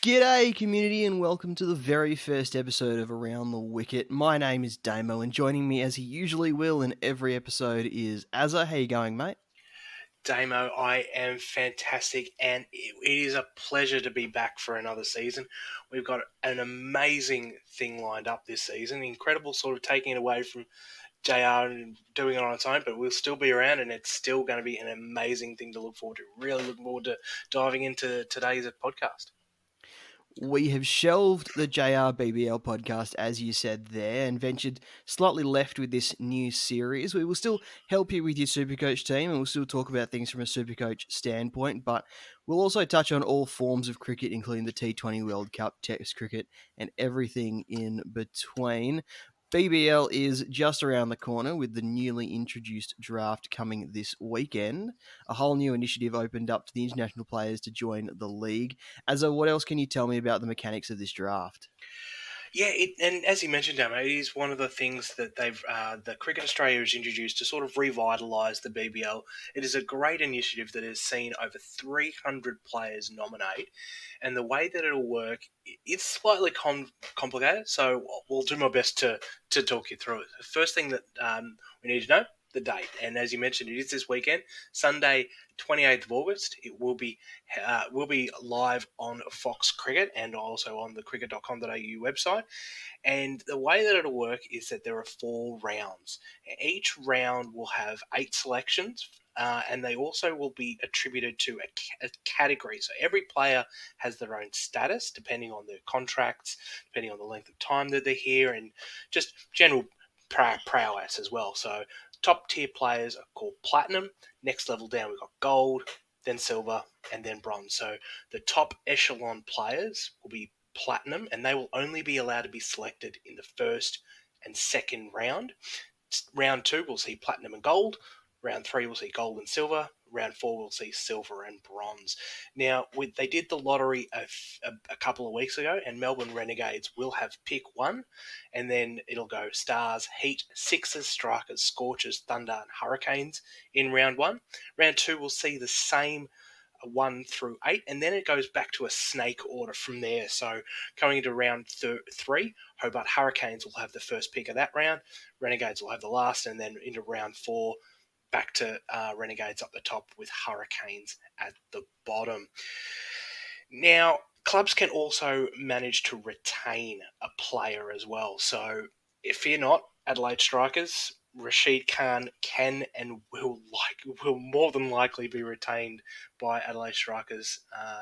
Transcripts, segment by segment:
G'day community and welcome to the very first episode of Around the Wicket. My name is Damo and joining me as he usually will in every episode is Azza. How you going, mate? Damo, I am fantastic and it is a pleasure to be back for another season. We've got an amazing thing lined up this season. Incredible sort of taking it away from JR and doing it on its own, but we'll still be around and it's still going to be an amazing thing to look forward to. Really looking forward to diving into today's podcast. We have shelved the JR BBL podcast, as you said there, and ventured slightly left with this new series. We will still help you with your SuperCoach team, and we'll still talk about things from a SuperCoach standpoint, but we'll also touch on all forms of cricket, including the T20 World Cup, Test cricket, and everything in between. BBL is just around the corner with the newly introduced draft coming this weekend. A whole new initiative opened up to the international players to join the league. Azza, what else can you tell me about the mechanics of this draft? Yeah, and as you mentioned, Damo, it is one of the things that the Cricket Australia has introduced to sort of revitalise the BBL. It is a great initiative that has seen over 300 players nominate, and the way that it'll work, it's slightly complicated. So we'll do my best to talk you through it. The first thing that we need to know. The date, and as you mentioned, it is this weekend, Sunday, 28th of August. It will be live on Fox Cricket and also on the cricket.com.au website. And the way that it'll work is that there are 4 rounds. Each round will have 8 selections, and they also will be attributed to a category. So every player has their own status depending on their contracts, depending on the length of time that they're here, and just general prowess as well. So top tier players are called platinum. Next level down, we've got gold, then silver, and then bronze. So the top echelon players will be platinum, and they will only be allowed to be selected in the first and second round. Round 2, we'll see platinum and gold. Round 3, we'll see gold and silver. Round 4, we'll see silver and bronze. Now, they did the lottery a couple of weeks ago, and Melbourne Renegades will have pick 1, and then it'll go Stars, Heat, Sixers, Strikers, Scorchers, Thunder, and Hurricanes in round 1. Round 2, we'll see the same 1 through 8, and then it goes back to a snake order from there. So coming into round 3, Hobart Hurricanes will have the first pick of that round, Renegades will have the last, and then into round 4, back to Renegades up the top with Hurricanes at the bottom. Now, clubs can also manage to retain a player as well. So, fear not, Adelaide Strikers, Rashid Khan can and will more than likely be retained by Adelaide Strikers.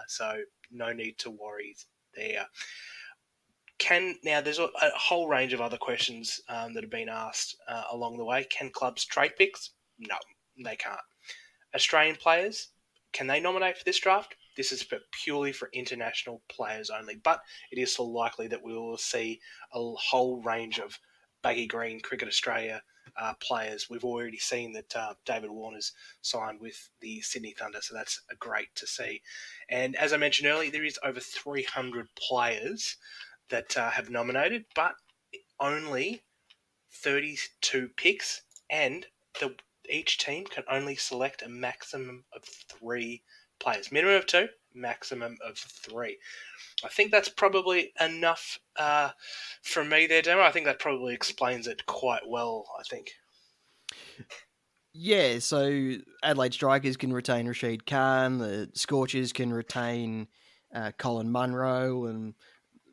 So, no need to worry there. Now there's a whole range of other questions that have been asked along the way. Can clubs trade picks? No, they can't. Australian players, can they nominate for this draft? This is purely for international players only, but it is still likely that we will see a whole range of baggy green Cricket Australia players. We've already seen that David Warner's signed with the Sydney Thunder, so that's great to see. And as I mentioned earlier, there is over 300 players that have nominated, but only 32 picks, and each team can only select a maximum of 3 players. Minimum of 2, maximum of 3. I think that's probably enough from me there, Demo. I think that probably explains it quite well, I think. Yeah, so Adelaide Strikers can retain Rashid Khan, the Scorchers can retain Colin Munro, and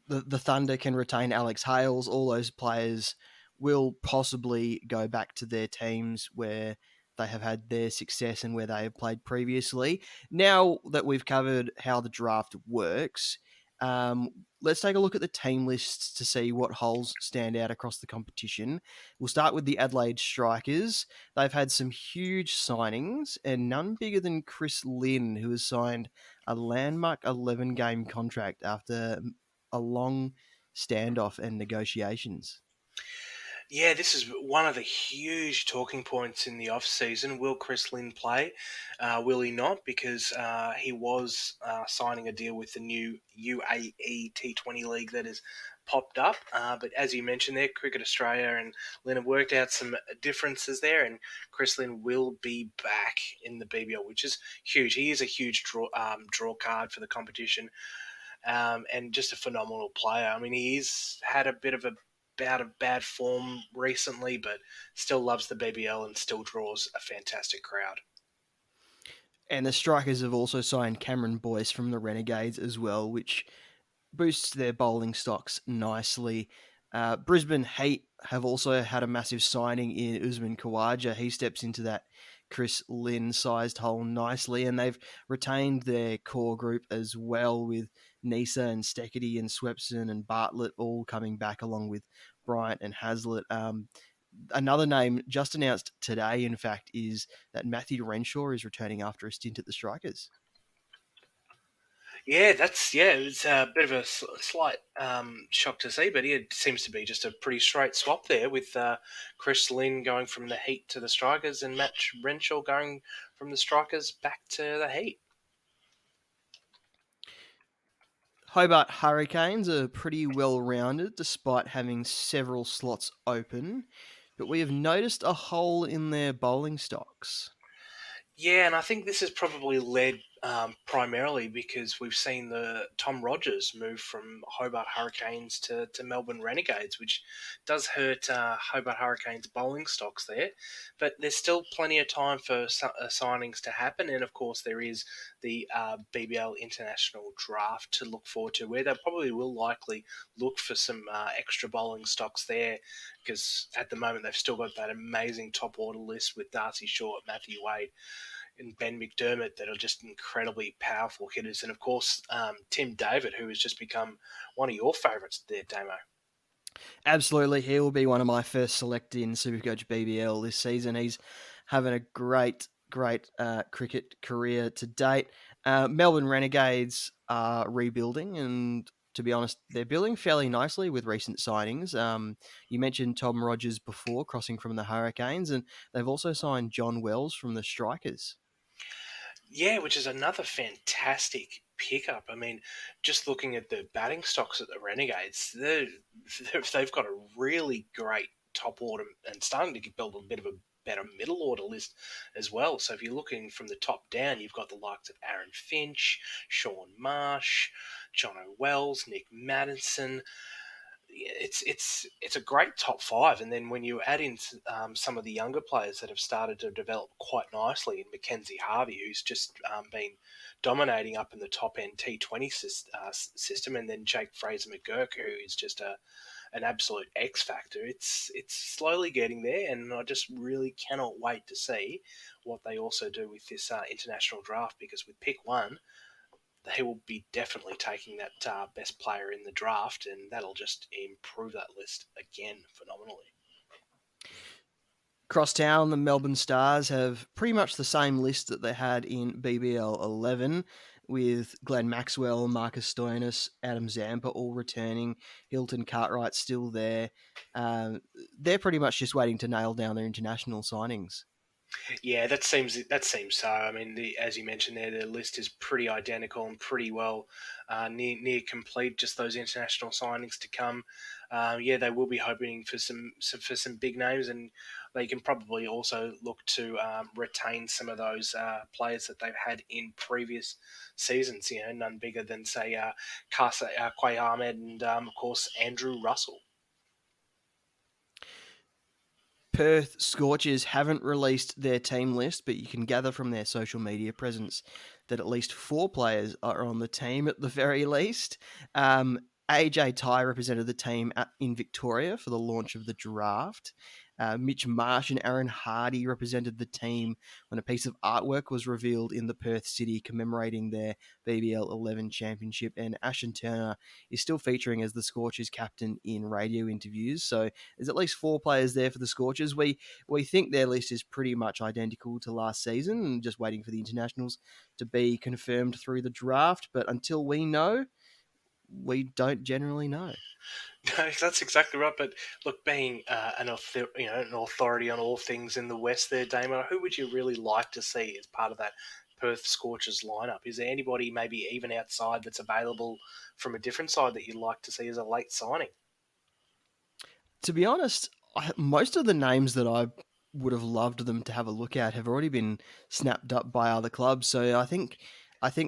the Thunder can retain Alex Hales. All those players will possibly go back to their teams where they have had their success and where they have played previously. Now that we've covered how the draft works, let's take a look at the team lists to see what holes stand out across the competition. We'll start with the Adelaide Strikers. They've had some huge signings, and none bigger than Chris Lynn, who has signed a landmark 11-game contract after a long standoff and negotiations. Yeah, this is one of the huge talking points in the off-season. Will Chris Lynn play? Will he not? Because he was signing a deal with the new UAE T20 league that has popped up. But as you mentioned there, Cricket Australia and Lynn have worked out some differences there, and Chris Lynn will be back in the BBL, which is huge. He is a huge draw card for the competition. and just a phenomenal player. I mean, he's had a bit of a bout of bad form recently, but still loves the BBL and still draws a fantastic crowd. And the Strikers have also signed Cameron Boyce from the Renegades as well, which boosts their bowling stocks nicely. Brisbane Heat have also had a massive signing in Usman Khawaja. He steps into that Chris Lynn sized hole nicely, and they've retained their core group as well with Nisa and Steckity and Swepson and Bartlett all coming back along with Bryant and Hazlitt. Another name just announced today, in fact, is that Matthew Renshaw is returning after a stint at the Strikers. It's a bit of a slight shock to see, but it seems to be just a pretty straight swap there with Chris Lynn going from the Heat to the Strikers and Matt Renshaw going from the Strikers back to the Heat. Hobart Hurricanes are pretty well rounded despite having several slots open, but we have noticed a hole in their bowling stocks. Yeah, and I think this has probably led primarily because we've seen the Tom Rogers move from Hobart Hurricanes to Melbourne Renegades, which does hurt Hobart Hurricanes bowling stocks there. But there's still plenty of time for signings to happen, and of course there is the BBL International Draft to look forward to, where they probably will likely look for some extra bowling stocks there, because at the moment they've still got that amazing top order list with Darcy Short, Matthew Wade, and Ben McDermott that are just incredibly powerful hitters. And of course, Tim David, who has just become one of your favourites there, Damo. Absolutely, he will be one of my first select in Supercoach BBL this season. He's having a great cricket career to date. Melbourne Renegades are rebuilding, and to be honest, they're building fairly nicely with recent signings. You mentioned Tom Rogers before, crossing from the Hurricanes, and they've also signed John Wells from the Strikers. Yeah, which is another fantastic pickup. I mean, just looking at the batting stocks at the Renegades, they've got a really great top order and starting to build a bit of a better middle order list as well. So if you're looking from the top down, you've got the likes of Aaron Finch, Sean Marsh, John O'Wells, Nick Madison. It's a great top five, and then when you add in some of the younger players that have started to develop quite nicely, in Mackenzie Harvey, who's just been dominating up in the top end T20 system, and then Jake Fraser McGurk, who is just an absolute X factor. It's slowly getting there, and I just really cannot wait to see what they also do with this international draft, because with pick one, he will be definitely taking that best player in the draft, and that'll just improve that list again phenomenally. Crosstown, the Melbourne Stars have pretty much the same list that they had in BBL 11, with Glenn Maxwell, Marcus Stoinis, Adam Zampa all returning, Hilton Cartwright still there. They're pretty much just waiting to nail down their international signings. Yeah, that seems so. I mean, as you mentioned there, the list is pretty identical and pretty well near complete. Just those international signings to come. Yeah, they will be hoping for some big names, and they can probably also look to retain some of those players that they've had in previous seasons. You know, none bigger than say Quay Ahmed and of course Andrew Russell. Perth Scorchers haven't released their team list, but you can gather from their social media presence that at least 4 players are on the team at the very least. AJ Ty represented the team in Victoria for the launch of the draft. Mitch Marsh and Aaron Hardy represented the team when a piece of artwork was revealed in the Perth City commemorating their BBL 11 championship. And Ashton Turner is still featuring as the Scorchers captain in radio interviews. So there's at least 4 players there for the Scorchers. We think their list is pretty much identical to last season, and just waiting for the internationals to be confirmed through the draft. But until we know, we don't generally know. No, that's exactly right. But look, being an authority on all things in the West, there, Damo, who would you really like to see as part of that Perth Scorchers lineup? Is there anybody maybe even outside that's available from a different side that you'd like to see as a late signing? To be honest, most of the names that I would have loved them to have a look at have already been snapped up by other clubs. So I think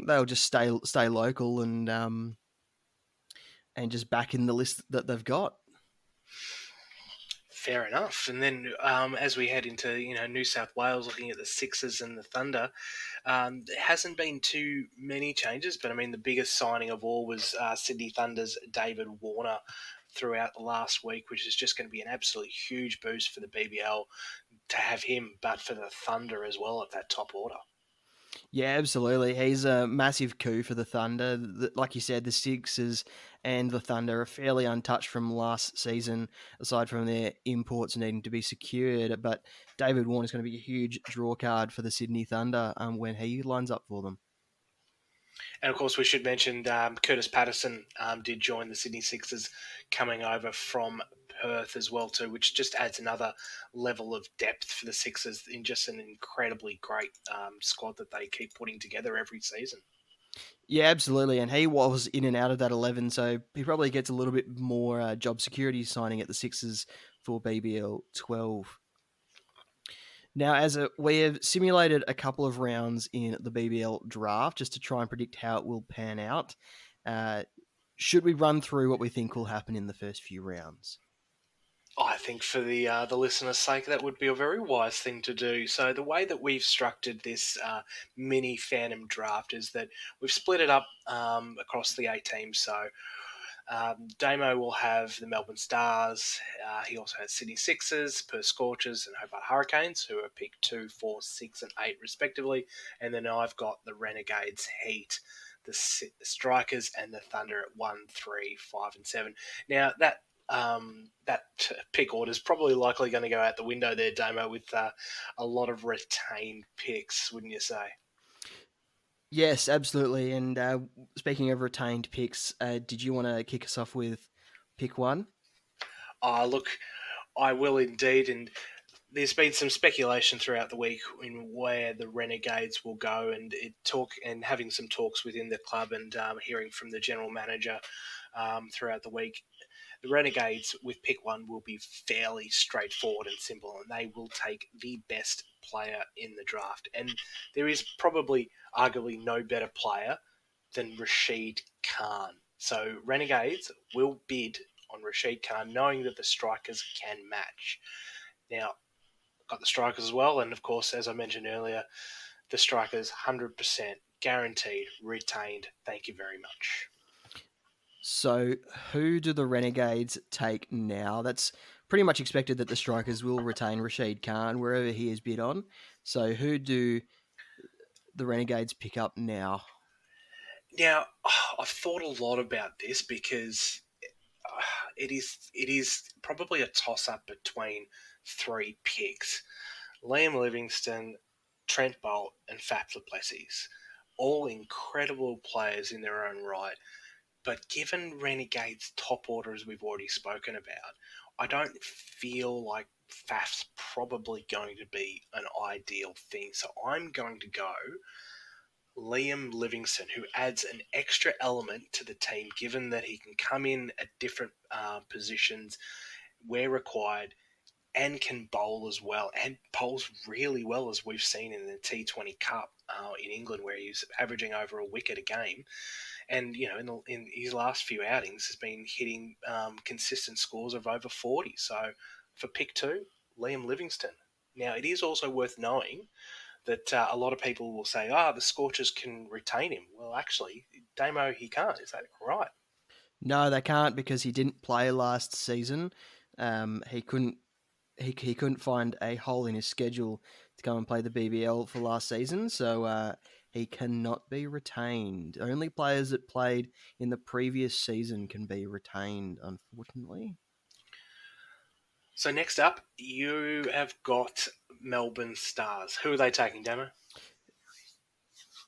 they'll just stay local and and just back in the list that they've got. Fair enough. And then as we head into New South Wales, looking at the Sixers and the Thunder, there hasn't been too many changes, but I mean the biggest signing of all was Sydney Thunder's David Warner throughout the last week, which is just going to be an absolutely huge boost for the BBL to have him, but for the Thunder as well at that top order. Yeah, absolutely. He's a massive coup for the Thunder. Like you said, the Sixers and the Thunder are fairly untouched from last season, aside from their imports needing to be secured. But David Warner is going to be a huge draw card for the Sydney Thunder when he lines up for them. And of course, we should mention Curtis Patterson did join the Sydney Sixers, coming over from Perth as well too, which just adds another level of depth for the Sixers in just an incredibly great squad that they keep putting together every season. Yeah, absolutely. And he was in and out of that 11, so he probably gets a little bit more job security signing at the Sixers for BBL 12. Now, we have simulated a couple of rounds in the BBL draft just to try and predict how it will pan out. Uh, should we run through what we think will happen in the first few rounds? I think for the listener's sake, that would be a very wise thing to do. So the way that we've structured this mini Phantom draft is that we've split it up across the 8 teams. So Damo will have the Melbourne Stars. He also has Sydney Sixers, Perth Scorchers, and Hobart Hurricanes, who are picked 2, 4, 6, and 8 respectively. And then I've got the Renegades, Heat, the Strikers, and the Thunder at 1, 3, 5, and 7. Now that pick order is probably likely going to go out the window there, Damo, with a lot of retained picks, wouldn't you say? Yes, absolutely. And speaking of retained picks, did you want to kick us off with pick one? Look, I will indeed, and there's been some speculation throughout the week in where the Renegades will go, and having some talks within the club, and hearing from the general manager throughout the week. The Renegades with pick one will be fairly straightforward and simple, and they will take the best player in the draft. And there is probably, arguably, no better player than Rashid Khan. So Renegades will bid on Rashid Khan, knowing that the Strikers can match. Now, got the Strikers as well, and of course, as I mentioned earlier, the Strikers 100% guaranteed, retained. Thank you very much. So, who do the Renegades take now? That's pretty much expected that the Strikers will retain Rashid Khan wherever he is bid on. So, who do the Renegades pick up now? Now, I've thought a lot about this because it is probably a toss up between 3 picks: Liam Livingston, Trent Bolt, and Faf du Plessis. All incredible players in their own right. But given Renegade's top order, as we've already spoken about, I don't feel like Faf's probably going to be an ideal thing. So I'm going to go Liam Livingston, who adds an extra element to the team, given that he can come in at different positions where required and can bowl as well, and bowls really well, as we've seen in the T20 Cup in England, where he's averaging over a wicket a game. And in his last few outings, has been hitting consistent scores of over 40. So for pick two, Liam Livingston. Now it is also worth knowing that a lot of people will say, the Scorchers can retain him. Well, actually, Damo, he can't. Is that right? No, they can't because he didn't play last season. He couldn't. He couldn't find a hole in his schedule to go and play the BBL for last season, so he cannot be retained. Only players that played in the previous season can be retained, unfortunately. So next up, you have got Melbourne Stars. Who are they taking, Damo?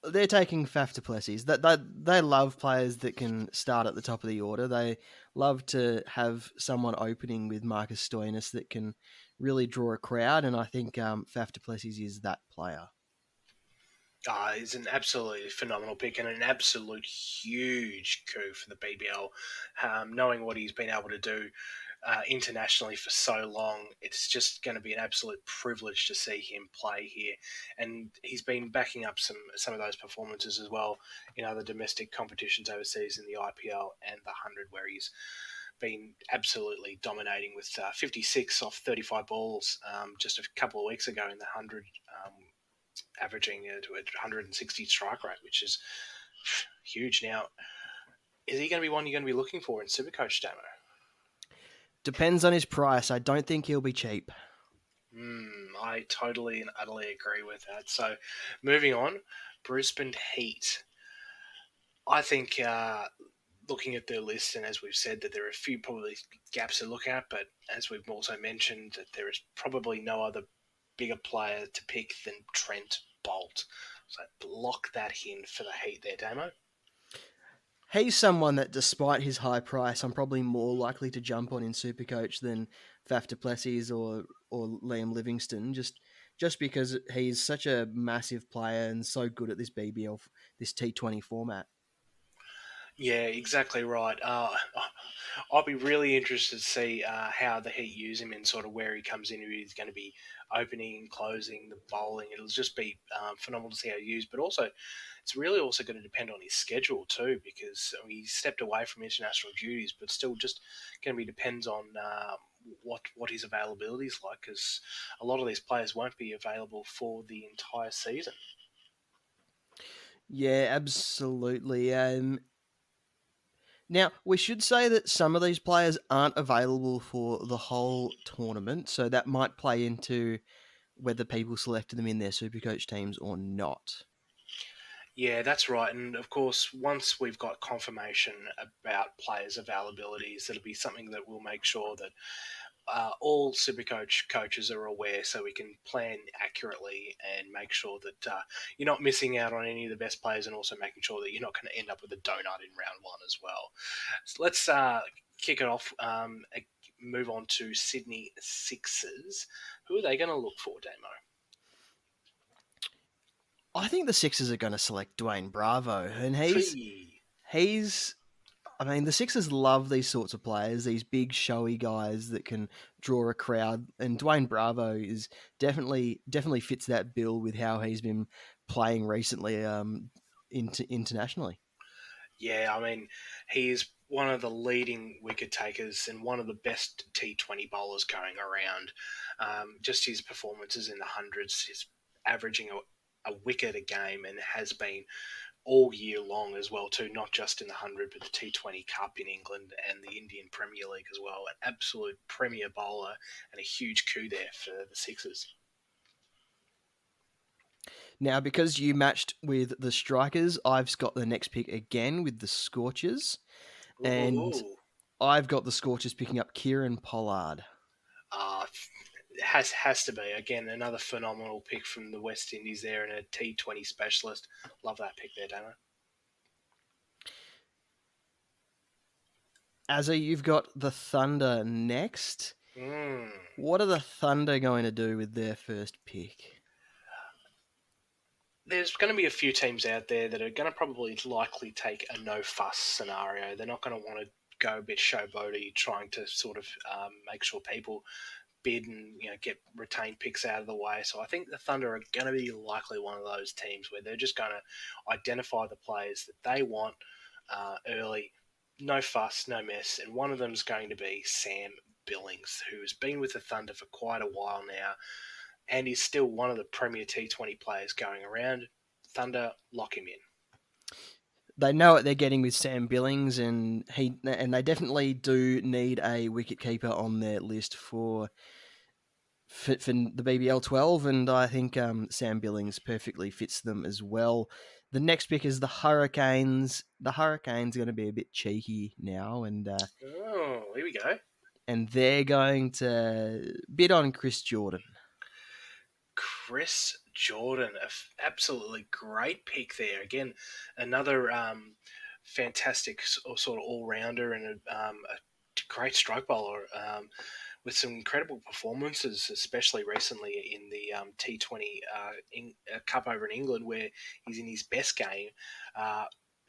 They're taking Faf du Plessis. They love players that can start at the top of the order. They love to have someone opening with Marcus Stoinis that can really draw a crowd, and I think Faf du Plessis is that player. He's an absolutely phenomenal pick and an absolute huge coup for the BBL. Knowing what he's been able to do internationally for so long, it's just going to be an absolute privilege to see him play here. And he's been backing up some of those performances as well in other domestic competitions overseas in the IPL and the 100, where he's been absolutely dominating with 56 off 35 balls just a couple of weeks ago in the 100. Averaging to a 160 strike rate, which is huge. Now, is he going to be one you're going to be looking for in Supercoach, Damo? Depends on his price. I don't think he'll be cheap. I totally and utterly agree with that. So, moving on, Brisbane Heat. I think looking at their list, and as we've said, that there are a few probably gaps to look at, but as we've also mentioned, that there is probably no other bigger player to pick than Trent Bolt. So block that in for the Heat there, Damo. He's someone that, despite his high price, I'm probably more likely to jump on in Supercoach than Faf du Plessis or Liam Livingston, just because he's such a massive player and so good at this BBL, this T20 format. Yeah, exactly right. I'll be really interested to see how the Heat use him and sort of where he comes in. If he's going to be opening and closing the bowling. It'll just be phenomenal to see how he used. But also, it's really also going to depend on his schedule too, because he stepped away from international duties, but still just going to be depends on what his availability is like, because a lot of these players won't be available for the entire season. Yeah, absolutely. Now, we should say that some of these players aren't available for the whole tournament, so that might play into whether people selected them in their Supercoach teams or not. Yeah, that's right. And of course, once we've got confirmation about players' availabilities, it'll be something that we'll make sure that all Supercoach coaches are aware, so we can plan accurately and make sure that you're not missing out on any of the best players, and also making sure that you're not going to end up with a donut in round one as well. So let's kick it off. Move on to Sydney Sixers. Who are they going to look for, Damo? I think the Sixers are going to select Dwayne Bravo, and Fee. he's. I mean, the Sixers love these sorts of players, these big, showy guys that can draw a crowd. And Dwayne Bravo is definitely fits that bill with how he's been playing recently, internationally. Yeah, I mean, he is one of the leading wicket takers and one of the best T20 bowlers going around. Just his performances in the hundreds, he's averaging a wicket a game and has been all year long as well too, not just in the 100 but the T20 Cup in England and the Indian Premier League as well. An absolute premier bowler and a huge coup there for the Sixers. Now, because you matched with the strikers, I've got the next pick again with the Scorchers, and Ooh. I've got the Scorchers picking up Kieran Pollard. Uh, has to be again another phenomenal pick from the West Indies there and a T20 specialist. Love that pick there, Dano. Azza, you've got the Thunder next. Mm. What are the Thunder going to do with their first pick? There's going to be a few teams out there that are going to probably likely take a no fuss scenario. They're not going to want to go a bit showboaty, trying to sort of make sure people bid and get retained picks out of the way. So I think the Thunder are going to be likely one of those teams where they're just going to identify the players that they want early, no fuss, no mess, and one of them is going to be Sam Billings, who has been with the Thunder for quite a while now, and is still one of the premier T20 players going around. Thunder, lock him in. They know what they're getting with Sam Billings, and they definitely do need a wicket keeper on their list for the BBL 12, and I think Sam Billings perfectly fits them as well. The next pick is the Hurricanes. The Hurricanes are going to be a bit cheeky now, Oh, here we go. and they're going to bid on Chris Jordan. Chris Jordan, absolutely great pick there. Again, another fantastic sort of all rounder and a great stroke bowler. with some incredible performances, especially recently in the T20 Cup over in England, where he's in his best game.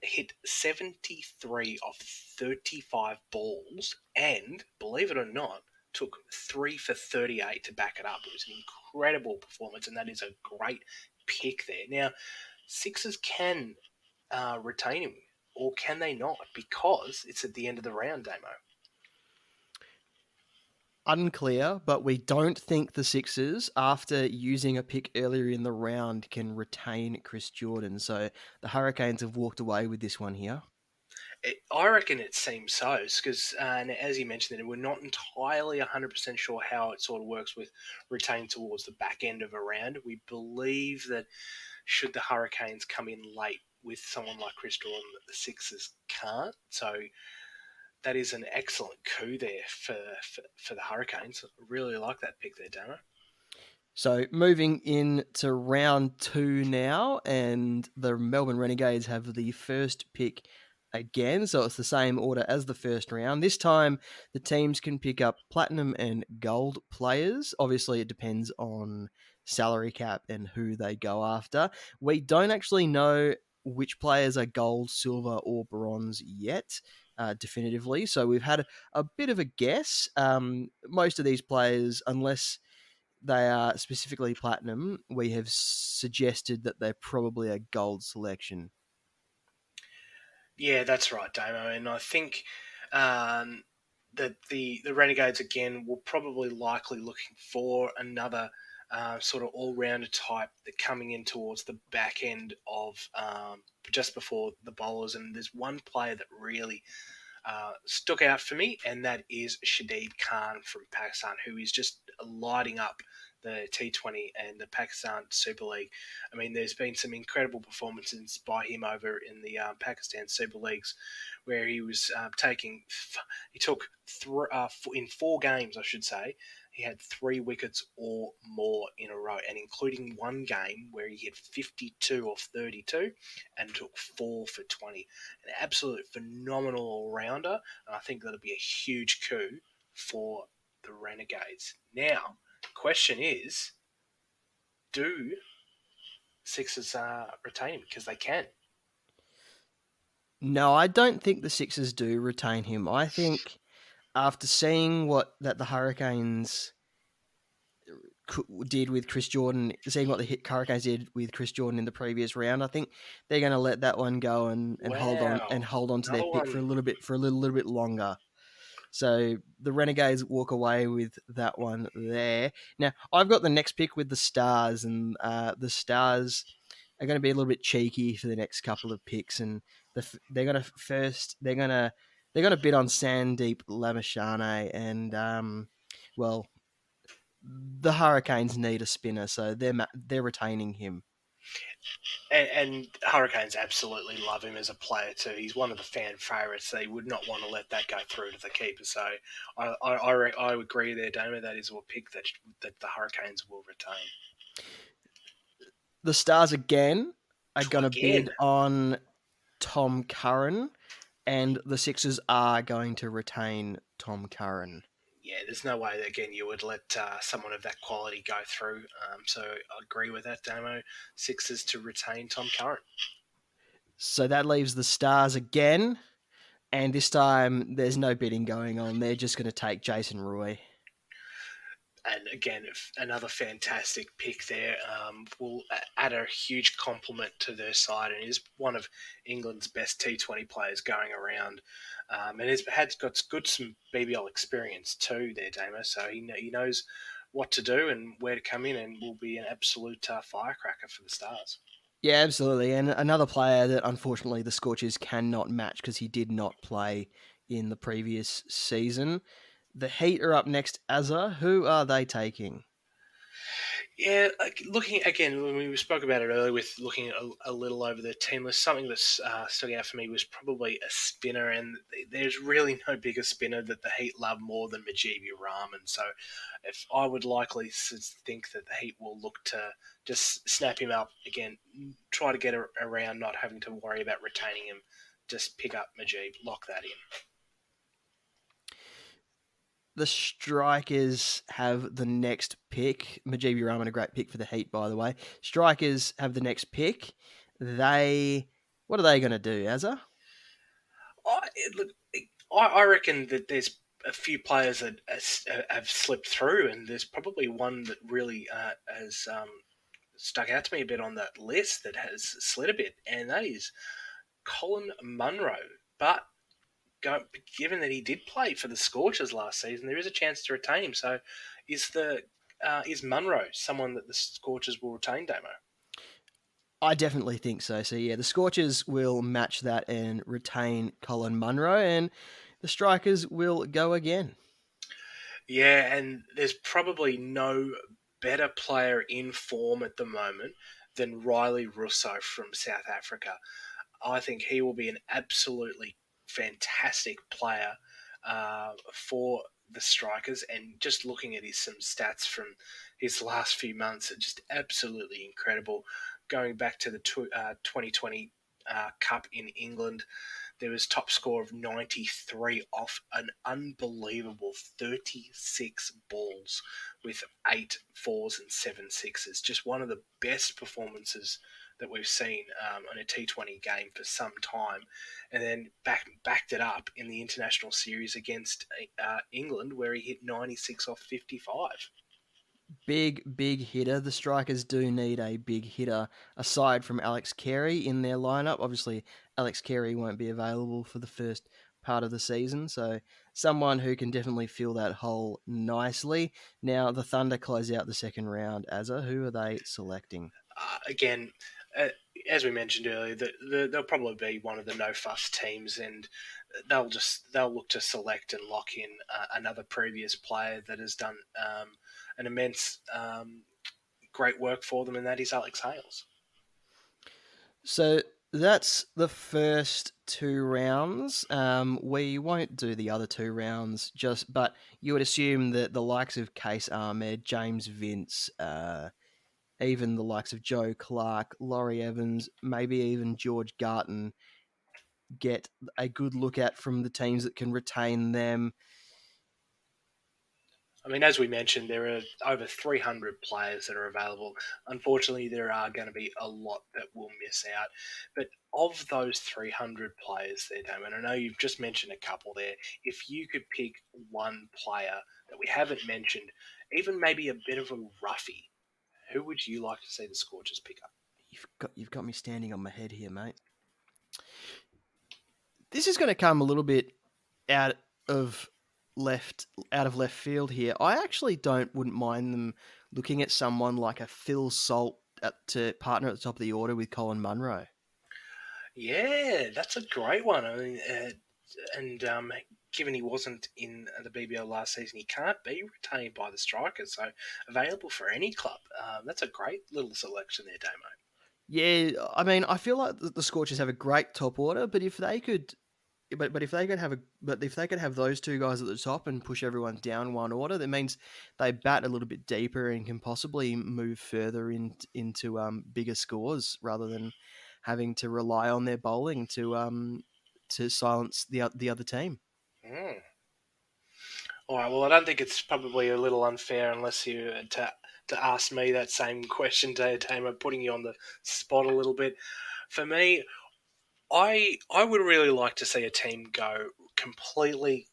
Hit 73 off 35 balls, and believe it or not, took 3 for 38 to back it up. It was an incredible performance, and that is a great pick there. Now, Sixers can retain him, or can they not? Because it's at the end of the round, Damo. Unclear, but we don't think the Sixers, after using a pick earlier in the round, can retain Chris Jordan. So the Hurricanes have walked away with this one here. I reckon it seems so, because as you mentioned, we're not entirely 100% sure how it sort of works with retaining towards the back end of a round. We believe that should the Hurricanes come in late with someone like Chris Jordan, that the Sixers can't. So that is an excellent coup there for the Hurricanes. I really like that pick there, Damo. So moving into round 2 now, and the Melbourne Renegades have the first pick again. So it's the same order as the first round. This time, the teams can pick up platinum and gold players. Obviously, it depends on salary cap and who they go after. We don't actually know which players are gold, silver, or bronze yet. Definitively. So we've had a bit of a guess. Most of these players, unless they are specifically platinum, we have suggested that they're probably a gold selection. Yeah, that's right, Damo. And I think that the Renegades again will probably likely looking for another sort of all rounder type that coming in towards the back end of just before the bowlers. And there's one player that really stuck out for me, and that is Shadid Khan from Pakistan, who is just lighting up the T20 and the Pakistan Super League. I mean, there's been some incredible performances by him over in the Pakistan Super Leagues, where he was he took in 4 games, I should say, he had 3 wickets or more in a row, and including one game where he hit 52 off 32 and took 4 for 20. An absolute phenomenal all rounder, and I think that'll be a huge coup for the Renegades. Now, the question is, do Sixers retain him? Because they can. No, I don't think the Sixers do retain him. I think after seeing what that the Hurricanes did with Chris Jordan, seeing what the Hurricanes did with Chris Jordan in the previous round, I think they're going to let that one go and Wow, hold on to their another pick for one. a little bit little bit longer. So the Renegades walk away with that one there. Now I've got the next pick with the Stars, and the Stars are going to be a little bit cheeky for the next couple of picks, and they're going to they're going to bid on Sandeep Lamashane, and well, the Hurricanes need a spinner, so they're retaining him. And Hurricanes absolutely love him as a player too. He's one of the fan favourites. They would not want to let that go through to the keeper. So I agree there, Damo. That is a pick that the Hurricanes will retain. The Stars again are going to Again, bid on Tom Curran, and the Sixers are going to retain Tom Curran. yeah, there's no way that, again, you would let someone of that quality go through. So I agree with that, Damo. Sixers to retain Tom Curran. So that leaves the Stars again, and this time there's no bidding going on. They're just going to take Jason Roy. And again, another fantastic pick there. Will add a huge compliment to their side, and is one of England's best T20 players going around. And has got some BBL experience too there, Damo. So he knows what to do and where to come in, and will be an absolute firecracker for the Stars. Yeah, absolutely. And another player that unfortunately the Scorchers cannot match because he did not play in the previous season. The Heat are up next. Azza, who are they taking? Yeah, like looking again when we spoke about it earlier, with looking a little over the team list, something that's stuck out for me was probably a spinner, and there's really no bigger spinner that the Heat love more than Mujeeb Rahman. So, if I would likely think that the Heat will look to just snap him up again, try to get around not having to worry about retaining him, just pick up Mujeeb, lock that in. The Strikers have the next pick. Mujibi Rahman, a great pick for the Heat, by the way. Strikers have the next pick. What are they going to do, Azza? Look, I reckon that there's a few players that have slipped through, and there's probably one that really has stuck out to me a bit on that list that has slid a bit, and that is Colin Munro. But given that he did play for the Scorchers last season, there is a chance to retain him. So, is Munro someone that the Scorchers will retain, Damo? I definitely think so. So yeah, the Scorchers will match that and retain Colin Munro, and the Strikers will go again. Yeah, and there's probably no better player in form at the moment than Riley Russo from South Africa. I think he will be an absolutely fantastic player for the Strikers. And just looking at some stats from his last few months are just absolutely incredible. Going back to the 2020 Cup in England, there was top score of 93 off an unbelievable 36 balls with 8 fours and 7 sixes. Just one of the best performances that we've seen on a T20 game for some time. And then backed it up in the international series against England, where he hit 96 off 55. Big hitter. The Strikers do need a big hitter aside from Alex Carey in their lineup. Obviously, Alex Carey won't be available for the first part of the season, so someone who can definitely fill that hole nicely. Now, the Thunder close out the second round. Azza, who are they selecting? Again, uh, as we mentioned earlier, they'll probably be one of the no fuss teams, and they'll look to select and lock in another previous player that has done an immense great work for them, and that is Alex Hales. So that's the first two rounds. We won't do the other two rounds, but you would assume that the likes of Case Ahmed, James Vince, even the likes of Joe Clark, Laurie Evans, maybe even George Garton get a good look at from the teams that can retain them. I mean, as we mentioned, there are over 300 players that are available. Unfortunately, there are going to be a lot that will miss out. But of those 300 players there, Damon, I know you've just mentioned a couple there. If you could pick one player that we haven't mentioned, even maybe a bit of a roughie, who would you like to see the Scorchers pick up? You've got me standing on my head here, mate. This is going to come a little bit out of left field here. I actually wouldn't mind them looking at someone like a Phil Salt to partner at the top of the order with Colin Munro. Yeah, that's a great one. I mean, and given he wasn't in the BBL last season, he can't be retained by the Strikers, so available for any club. That's a great little selection there, Damo. Yeah, I mean, I feel like the Scorchers have a great top order, but if they could have those two guys at the top and push everyone down one order, that means they bat a little bit deeper and can possibly move further into bigger scores rather than having to rely on their bowling to silence the other team. Mm. All right. Well, I don't think it's probably a little unfair unless you to ask me that same question, Damo, putting you on the spot a little bit. For me, I would really like to see a team go completely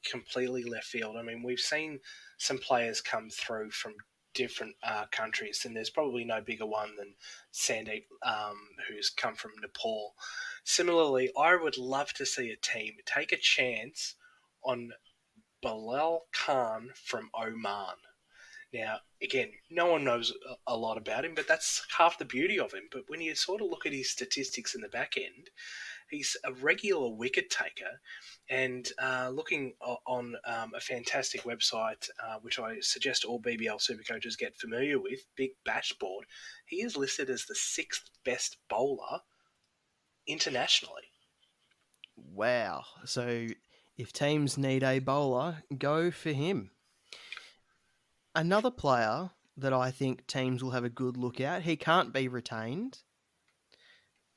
left field. I mean, we've seen some players come through from different countries, and there's probably no bigger one than Sandeep, who's come from Nepal. Similarly, I would love to see a team take a chance on Bilal Khan from Oman. Now, again, no one knows a lot about him, but that's half the beauty of him. But when you sort of look at his statistics in the back end, he's a regular wicket taker, and looking on a fantastic website, which I suggest all BBL supercoaches get familiar with, Big Bashboard, he is listed as the sixth best bowler internationally. Wow! So if teams need a bowler, go for him. Another player that I think teams will have a good look at. He can't be retained.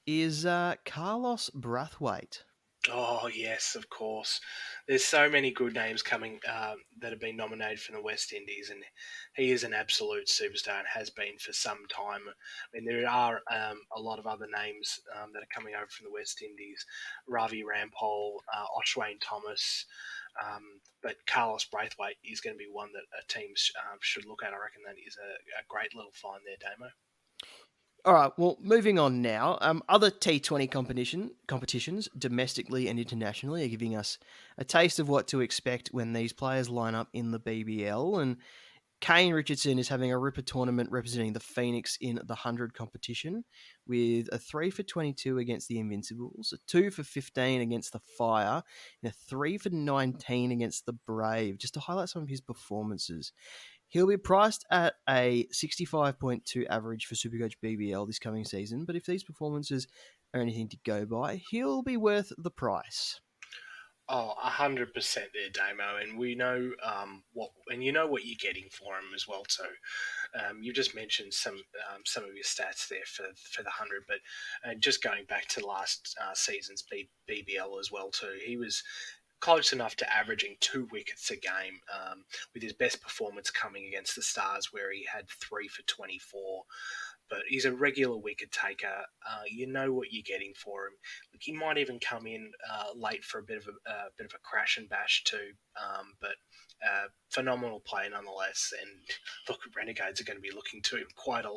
Is Carlos Brathwaite. Oh yes, of course. There's so many good names coming that have been nominated from the West Indies, and he is an absolute superstar and has been for some time. I mean, there are a lot of other names that are coming over from the West Indies: Ravi Rampal, Oshwain Thomas, but Carlos Braithwaite is going to be one that a team should look at. I reckon that is a great little find there, Damo. All right, well, moving on now. Other T20 competitions, domestically and internationally, are giving us a taste of what to expect when these players line up in the BBL. And Kane Richardson is having a ripper tournament representing the Phoenix in the 100 competition with a 3 for 22 against the Invincibles, a 2 for 15 against the Fire, and a 3 for 19 against the Brave, just to highlight some of his performances. He'll be priced at a 65.2 average for Supercoach BBL this coming season, but if these performances are anything to go by, he'll be worth the price. Oh, 100% there, Damo, and we know and you know what you're getting for him as well too. You just mentioned some of your stats there for the 100, but just going back to last season's BBL as well too, he was close enough to averaging 2 wickets a game, with his best performance coming against the Stars, where he had 3 for 24. But he's a regular wicket taker. You know what you're getting for him. Look, he might even come in late for a bit of a crash and bash too. But phenomenal play nonetheless. And look, Renegades are going to be looking to him quite a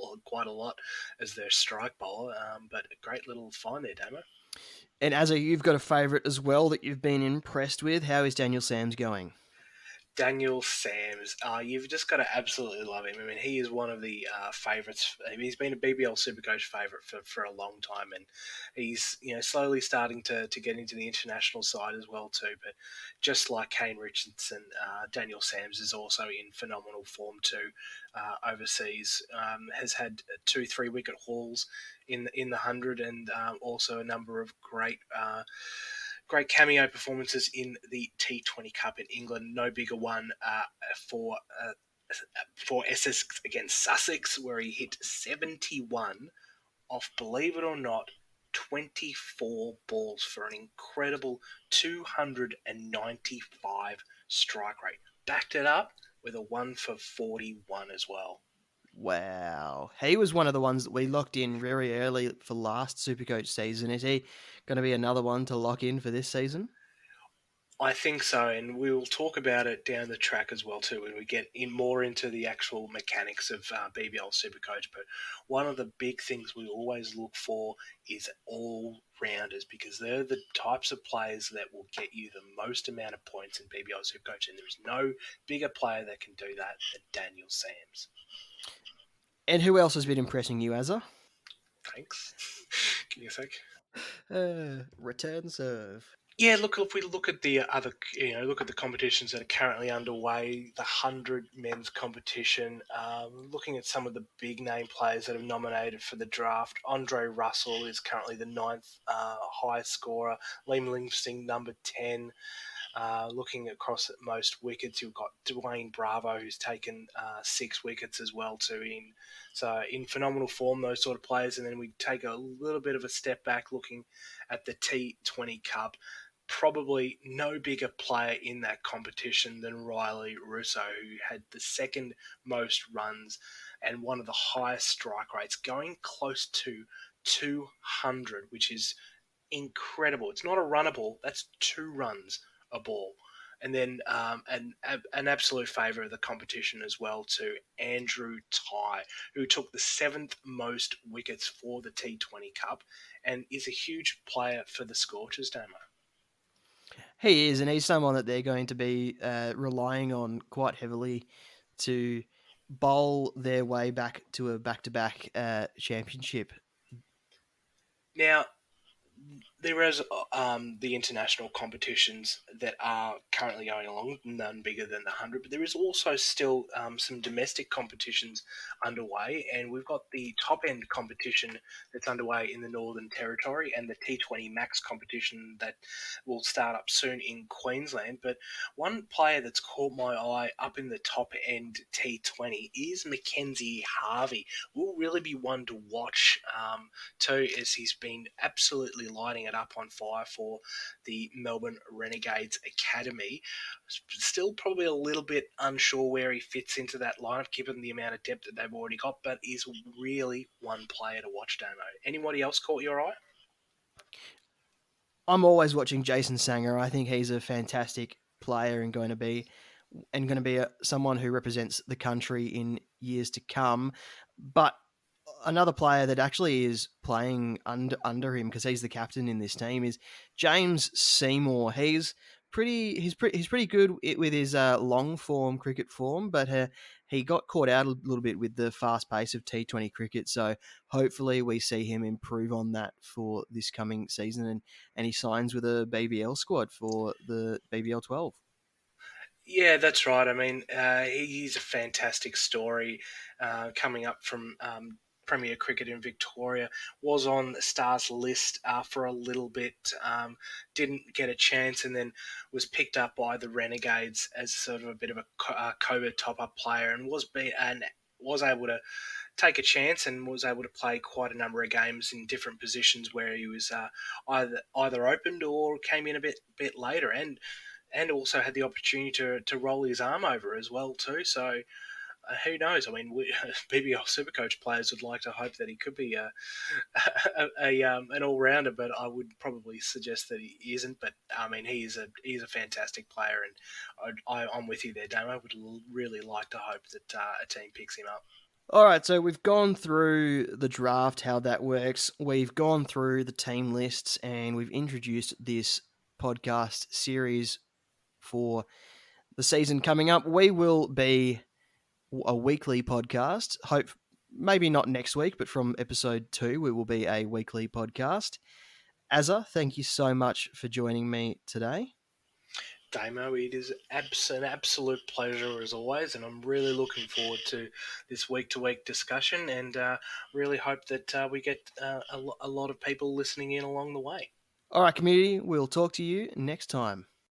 lot as their strike bowler. But a great little find there, Damo. And Azza, you've got a favourite as well that you've been impressed with. How is Daniel Sams going? Daniel Sams, you've just got to absolutely love him. I mean, he is one of the favourites. I mean, he's been a BBL Supercoach favourite for a long time, and he's slowly starting to get into the international side as well too. But just like Kane Richardson, Daniel Sams is also in phenomenal form too. Overseas, has had 2 3 wicket hauls in the 100, and also a number of great cameo performances in the T20 Cup in England. No bigger one for for Essex against Sussex, where he hit 71 off, believe it or not, 24 balls for an incredible 295 strike rate. Backed it up with a 1 for 41 as well. Wow. He was one of the ones that we locked in very early for last Supercoach season. Is he going to be another one to lock in for this season? I think so, and we'll talk about it down the track as well too when we get in more into the actual mechanics of BBL Supercoach. But one of the big things we always look for is all rounders, because they're the types of players that will get you the most amount of points in BBL Supercoach, and there is no bigger player that can do that than Daniel Sams. And who else has been impressing you, Azza? Thanks. Give me a sec. Return serve. Yeah, look, if we look at the other, look at the competitions that are currently underway, the 100 men's competition, looking at some of the big name players that have nominated for the draft. Andre Russell is currently the ninth highest scorer. Liam Livingstone, number 10. Looking across at most wickets, you've got Dwayne Bravo, who's taken 6 wickets as well too. In phenomenal form, those sort of players. And then we take a little bit of a step back, looking at the T20 Cup. Probably no bigger player in that competition than Riley Russo, who had the second most runs and one of the highest strike rates, going close to 200, which is incredible. It's not a runner ball, that's 2 runs a ball. And then an absolute favourite of the competition as well to Andrew Ty, who took the 7th most wickets for the T20 Cup and is a huge player for the Scorchers, Damo. He is, and he's someone that they're going to be relying on quite heavily to bowl their way back to a back-to-back championship. Now, there is the international competitions that are currently going along, none bigger than the 100, but there is also still some domestic competitions underway, and we've got the top end competition that's underway in the Northern Territory and the T20 Max competition that will start up soon in Queensland. But one player that's caught my eye up in the top end T20 is Mackenzie Harvey. Will really be one to watch too, as he's been absolutely lighting it up on fire for the Melbourne Renegades Academy. Still probably a little bit unsure where he fits into that lineup given the amount of depth that they've already got, but is really one player to watch, Damo. Anybody else caught your eye? I'm always watching Jason Sanger. I think he's a fantastic player going to be someone who represents the country in years to come. But another player that actually is playing under him because he's the captain in this team is James Seymour. He's pretty good with his long form cricket form, but he got caught out a little bit with the fast pace of T20 cricket. So hopefully we see him improve on that for this coming season, and he signs with a BBL squad for the BBL 12. Yeah, that's right. I mean, he's a fantastic story coming up from Premier Cricket in Victoria. Was on the Stars list for a little bit, didn't get a chance, and then was picked up by the Renegades as sort of a bit of a COVID top-up player, and was able to take a chance and was able to play quite a number of games in different positions where he was either opened or came in a bit later, and also had the opportunity to roll his arm over as well too. So who knows? I mean, BBL Supercoach players would like to hope that he could be an all rounder, but I would probably suggest that he isn't. But I mean, he's a fantastic player, and I'm with you there, Damo. I would really like to hope that a team picks him up. All right, so we've gone through the draft, how that works. We've gone through the team lists, and we've introduced this podcast series for the season coming up. We will be a weekly podcast. Hope maybe not next week, but from episode 2, we will be a weekly podcast. Azza, thank you so much for joining me today. Damo, it is an absolute pleasure as always, and I'm really looking forward to this week-to-week discussion, and really hope that we get a lot of people listening in along the way. All right, community, we'll talk to you next time.